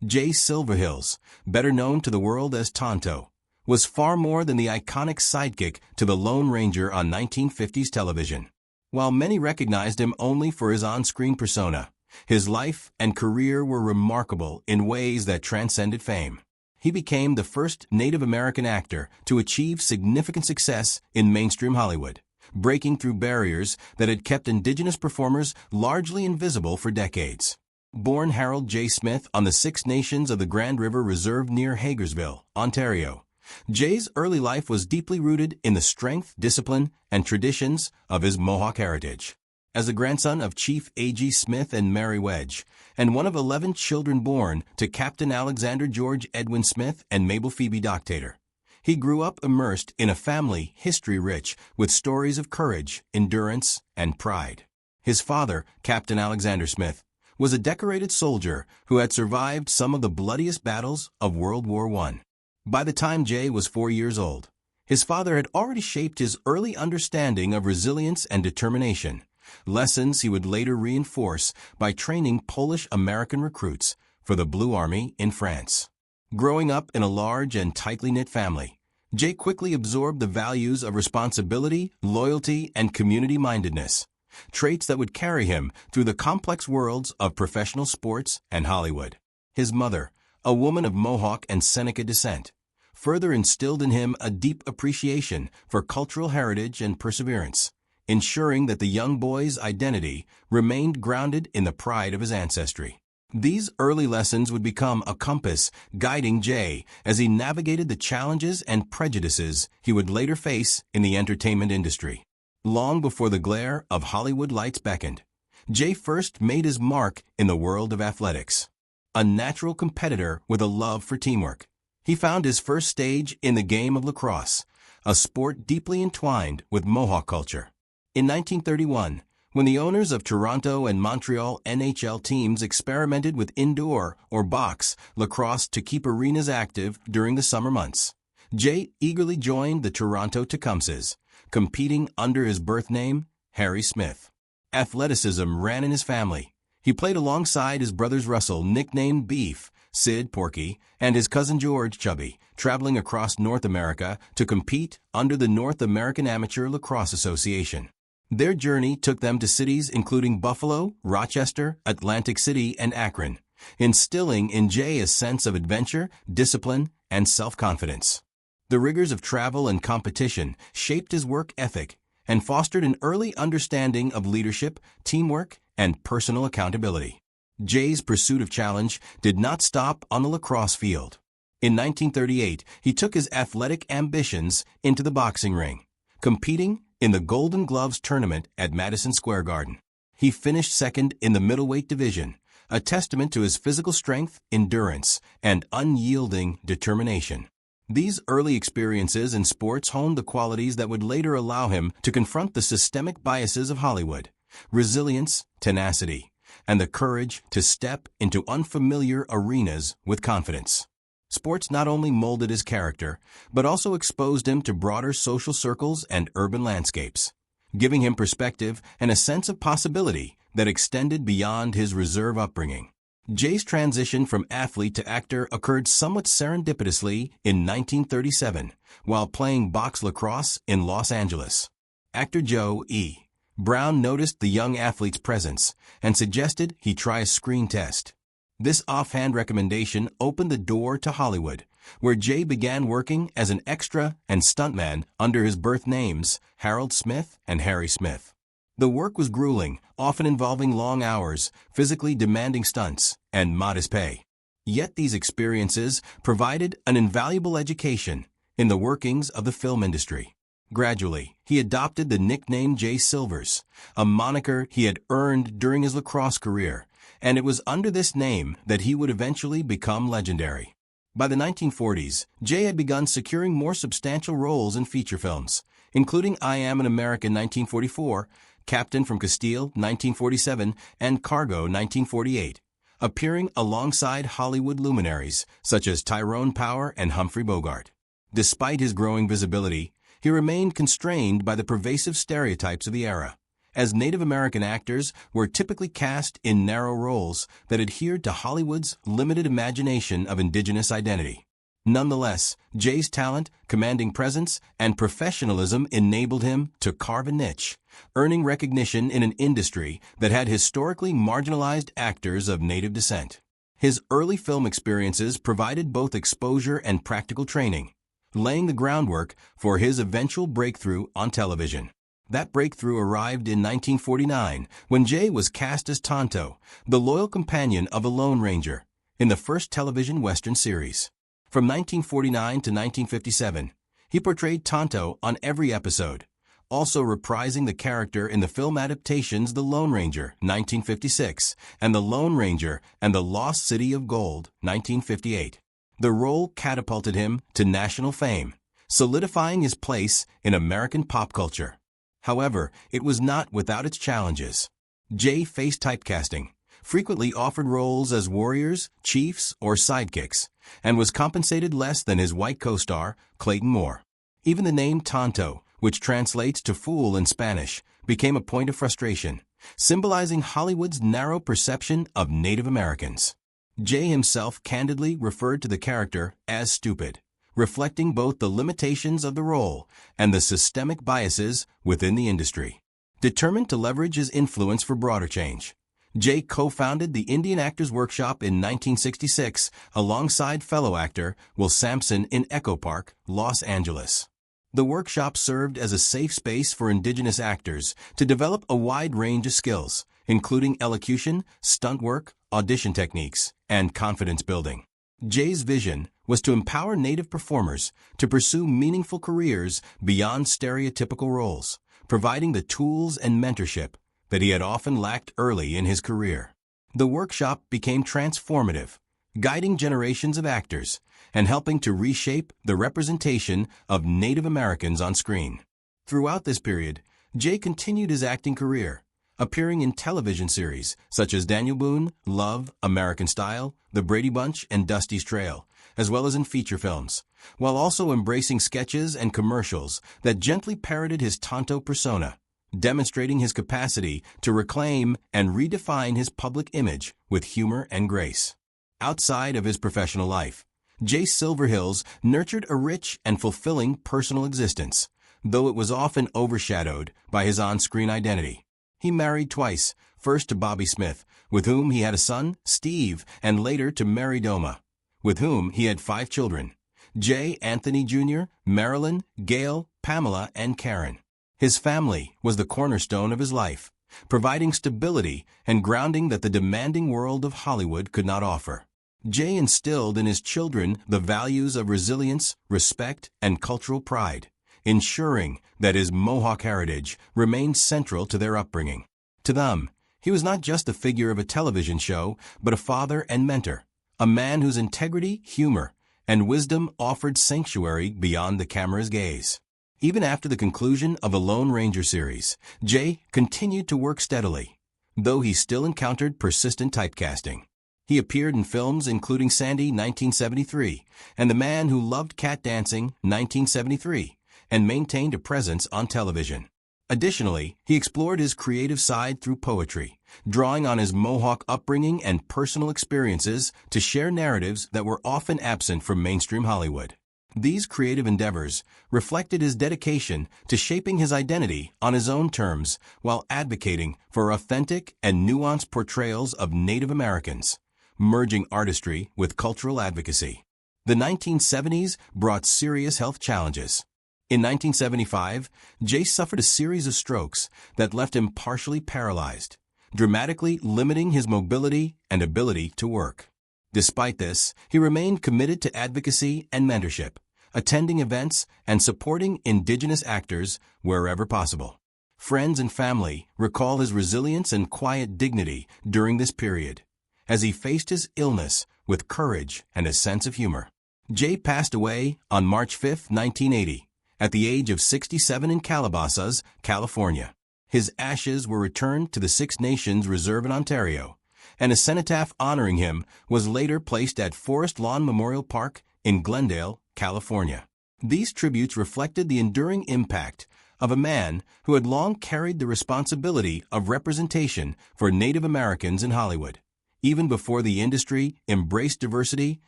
Jay Silverheels, better known to the world as Tonto, was far more than the iconic sidekick to the Lone Ranger on 1950s television. While many recognized him only for his on-screen persona, his life and career were remarkable in ways that transcended fame. He became the first Native American actor to achieve significant success in mainstream Hollywood, breaking through barriers that had kept indigenous performers largely invisible for decades. Born Harold J. Smith on the Six Nations of the Grand River Reserve near Hagersville, Ontario, Jay's early life was deeply rooted in the strength, discipline, and traditions of his Mohawk heritage. As the grandson of Chief A.G. Smith and Mary Wedge, and one of 11 children born to Captain Alexander George Edwin Smith and Mabel Phoebe Dictator, he grew up immersed in a family history-rich with stories of courage, endurance, and pride. His father, Captain Alexander Smith, was a decorated soldier who had survived some of the bloodiest battles of World War I. By the time Jay was 4 years old, his father had already shaped his early understanding of resilience and determination, lessons he would later reinforce by training Polish-American recruits for the Blue Army in France. Growing up in a large and tightly knit family, Jay quickly absorbed the values of responsibility, loyalty, and community-mindedness, traits that would carry him through the complex worlds of professional sports and Hollywood. His mother, a woman of Mohawk and Seneca descent, further instilled in him a deep appreciation for cultural heritage and perseverance, ensuring that the young boy's identity remained grounded in the pride of his ancestry. These early lessons would become a compass guiding Jay as he navigated the challenges and prejudices he would later face in the entertainment industry. Long before the glare of Hollywood lights beckoned, Jay first made his mark in the world of athletics. A natural competitor with a love for teamwork, he found his first stage in the game of lacrosse, a sport deeply entwined with Mohawk culture. In 1931, when the owners of Toronto and Montreal NHL teams experimented with indoor or box lacrosse to keep arenas active during the summer months, Jay eagerly joined the Toronto Tecumsehs, competing under his birth name, Harry Smith. Athleticism ran in his family. He played alongside his brothers Russell, nicknamed Beef, Sid, Porky, and his cousin George, Chubby, traveling across North America to compete under the North American Amateur Lacrosse Association. Their journey took them to cities including Buffalo, Rochester, Atlantic City, and Akron, instilling in Jay a sense of adventure, discipline, and self-confidence. The rigors of travel and competition shaped his work ethic and fostered an early understanding of leadership, teamwork, and personal accountability. Jay's pursuit of challenge did not stop on the lacrosse field. In 1938, he took his athletic ambitions into the boxing ring, competing in the Golden Gloves tournament at Madison Square Garden. He finished second in the middleweight division, a testament to his physical strength, endurance, and unyielding determination. These early experiences in sports honed the qualities that would later allow him to confront the systemic biases of Hollywood: resilience, tenacity, and the courage to step into unfamiliar arenas with confidence. Sports not only molded his character, but also exposed him to broader social circles and urban landscapes, giving him perspective and a sense of possibility that extended beyond his reserve upbringing. Jay's transition from athlete to actor occurred somewhat serendipitously in 1937 while playing box lacrosse in Los Angeles. Actor Joe E. Brown noticed the young athlete's presence and suggested he try a screen test. This offhand recommendation opened the door to Hollywood, where Jay began working as an extra and stuntman under his birth names, Harold Smith and Harry Smith. The work was grueling, often involving long hours, physically demanding stunts, and modest pay. Yet these experiences provided an invaluable education in the workings of the film industry. Gradually, he adopted the nickname Jay Silvers, a moniker he had earned during his lacrosse career, and it was under this name that he would eventually become legendary. By the 1940s, Jay had begun securing more substantial roles in feature films, including I Am an American 1944, Captain from Castile 1947, and Cargo 1948, appearing alongside Hollywood luminaries such as Tyrone Power and Humphrey Bogart. Despite his growing visibility, he remained constrained by the pervasive stereotypes of the era, as Native American actors were typically cast in narrow roles that adhered to Hollywood's limited imagination of indigenous identity. Nonetheless, Jay's talent, commanding presence, and professionalism enabled him to carve a niche, earning recognition in an industry that had historically marginalized actors of Native descent. His early film experiences provided both exposure and practical training, laying the groundwork for his eventual breakthrough on television. That breakthrough arrived in 1949 when Jay was cast as Tonto, the loyal companion of a Lone Ranger, in the first television Western series. From 1949 to 1957, he portrayed Tonto on every episode, also reprising the character in the film adaptations The Lone Ranger, 1956, and The Lone Ranger and the Lost City of Gold, 1958. The role catapulted him to national fame, solidifying his place in American pop culture. However, it was not without its challenges. Jay faced typecasting, frequently offered roles as warriors, chiefs, or sidekicks, and was compensated less than his white co-star, Clayton Moore. Even the name Tonto, which translates to fool in Spanish, became a point of frustration, symbolizing Hollywood's narrow perception of Native Americans. Jay himself candidly referred to the character as stupid, reflecting both the limitations of the role and the systemic biases within the industry. Determined to leverage his influence for broader change, Jay co-founded the Indian Actors Workshop in 1966 alongside fellow actor Will Sampson in Echo Park, Los Angeles. The workshop served as a safe space for indigenous actors to develop a wide range of skills, including elocution, stunt work, audition techniques, and confidence building. Jay's vision was to empower Native performers to pursue meaningful careers beyond stereotypical roles, providing the tools and mentorship that he had often lacked early in his career. The workshop became transformative, guiding generations of actors and helping to reshape the representation of Native Americans on screen. Throughout this period, Jay continued his acting career, appearing in television series such as Daniel Boone, Love, American Style, The Brady Bunch, and Dusty's Trail, as well as in feature films, while also embracing sketches and commercials that gently parroted his Tonto persona, demonstrating his capacity to reclaim and redefine his public image with humor and grace. Outside of his professional life, Jay Silverheels nurtured a rich and fulfilling personal existence, though it was often overshadowed by his on-screen identity. He married twice, first to Bobby Smith, with whom he had a son, Steve, and later to Mary Doma, with whom he had 5 children, Jay Anthony Jr., Marilyn, Gail, Pamela, and Karen. His family was the cornerstone of his life, providing stability and grounding that the demanding world of Hollywood could not offer. Jay instilled in his children the values of resilience, respect, and cultural pride, ensuring that his Mohawk heritage remained central to their upbringing. To them, he was not just the figure of a television show, but a father and mentor, a man whose integrity, humor, and wisdom offered sanctuary beyond the camera's gaze. Even after the conclusion of the Lone Ranger series, Jay continued to work steadily, though he still encountered persistent typecasting. He appeared in films including Sandy, 1973, and The Man Who Loved Cat Dancing, 1973, and maintained a presence on television. Additionally, he explored his creative side through poetry, drawing on his Mohawk upbringing and personal experiences to share narratives that were often absent from mainstream Hollywood. These creative endeavors reflected his dedication to shaping his identity on his own terms while advocating for authentic and nuanced portrayals of Native Americans, merging artistry with cultural advocacy. The 1970s brought serious health challenges. In 1975, Jay suffered a series of strokes that left him partially paralyzed, dramatically limiting his mobility and ability to work. Despite this, he remained committed to advocacy and mentorship, attending events and supporting indigenous actors wherever possible. Friends and family recall his resilience and quiet dignity during this period, as he faced his illness with courage and a sense of humor. Jay passed away on March 5, 1980, at the age of 67 in Calabasas, California. His ashes were returned to the Six Nations Reserve in Ontario, and a cenotaph honoring him was later placed at Forest Lawn Memorial Park in Glendale, California. These tributes reflected the enduring impact of a man who had long carried the responsibility of representation for Native Americans in Hollywood, even before the industry embraced diversity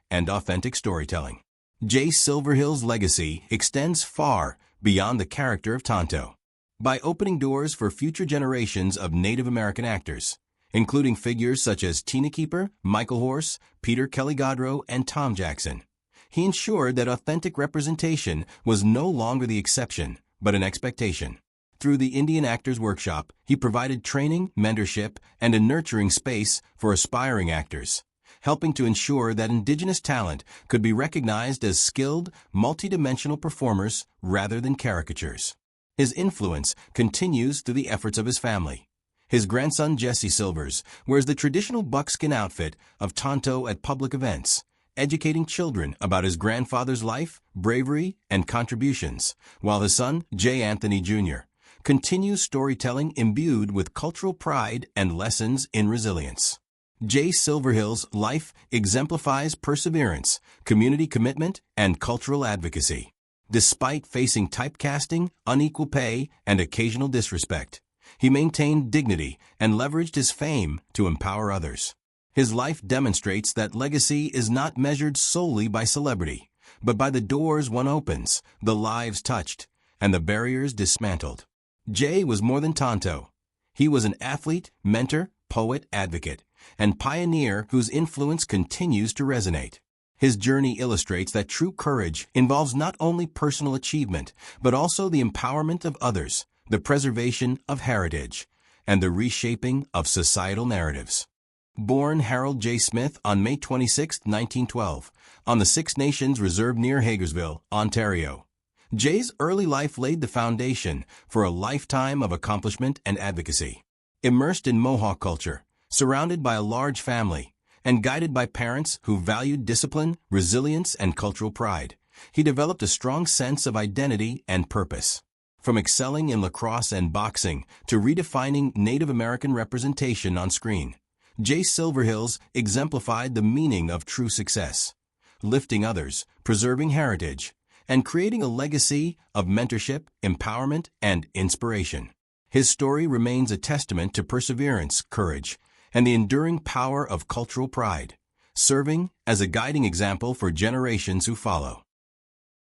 and authentic storytelling. Jay Silverheels' legacy extends far beyond the character of Tonto. By opening doors for future generations of Native American actors, including figures such as Tina Keeper, Michael Horse, Peter Kelly Godrow, and Tom Jackson, he ensured that authentic representation was no longer the exception, but an expectation. Through the Indian Actors Workshop, he provided training, mentorship, and a nurturing space for aspiring actors, helping to ensure that Indigenous talent could be recognized as skilled, multidimensional performers rather than caricatures. His influence continues through the efforts of his family. His grandson Jesse Silvers wears the traditional buckskin outfit of Tonto at public events, educating children about his grandfather's life, bravery, and contributions, while his son, Jay Anthony Jr., continues storytelling imbued with cultural pride and lessons in resilience. Jay Silverheels' life exemplifies perseverance, community commitment, and cultural advocacy. Despite facing typecasting, unequal pay, and occasional disrespect, he maintained dignity and leveraged his fame to empower others. His life demonstrates that legacy is not measured solely by celebrity, but by the doors one opens, the lives touched, and the barriers dismantled. Jay was more than Tonto. He was an athlete, mentor, poet, advocate, and pioneer whose influence continues to resonate. His journey illustrates that true courage involves not only personal achievement, but also the empowerment of others, the preservation of heritage, and the reshaping of societal narratives. Born Harold J. Smith on May 26, 1912, on the Six Nations Reserve near Hagersville, Ontario, Jay's early life laid the foundation for a lifetime of accomplishment and advocacy. Immersed in Mohawk culture, surrounded by a large family, and guided by parents who valued discipline, resilience, and cultural pride, he developed a strong sense of identity and purpose. From excelling in lacrosse and boxing to redefining Native American representation on screen, Jay Silverheels exemplified the meaning of true success, lifting others, preserving heritage, and creating a legacy of mentorship, empowerment, and inspiration. His story remains a testament to perseverance, courage, and the enduring power of cultural pride, serving as a guiding example for generations who follow.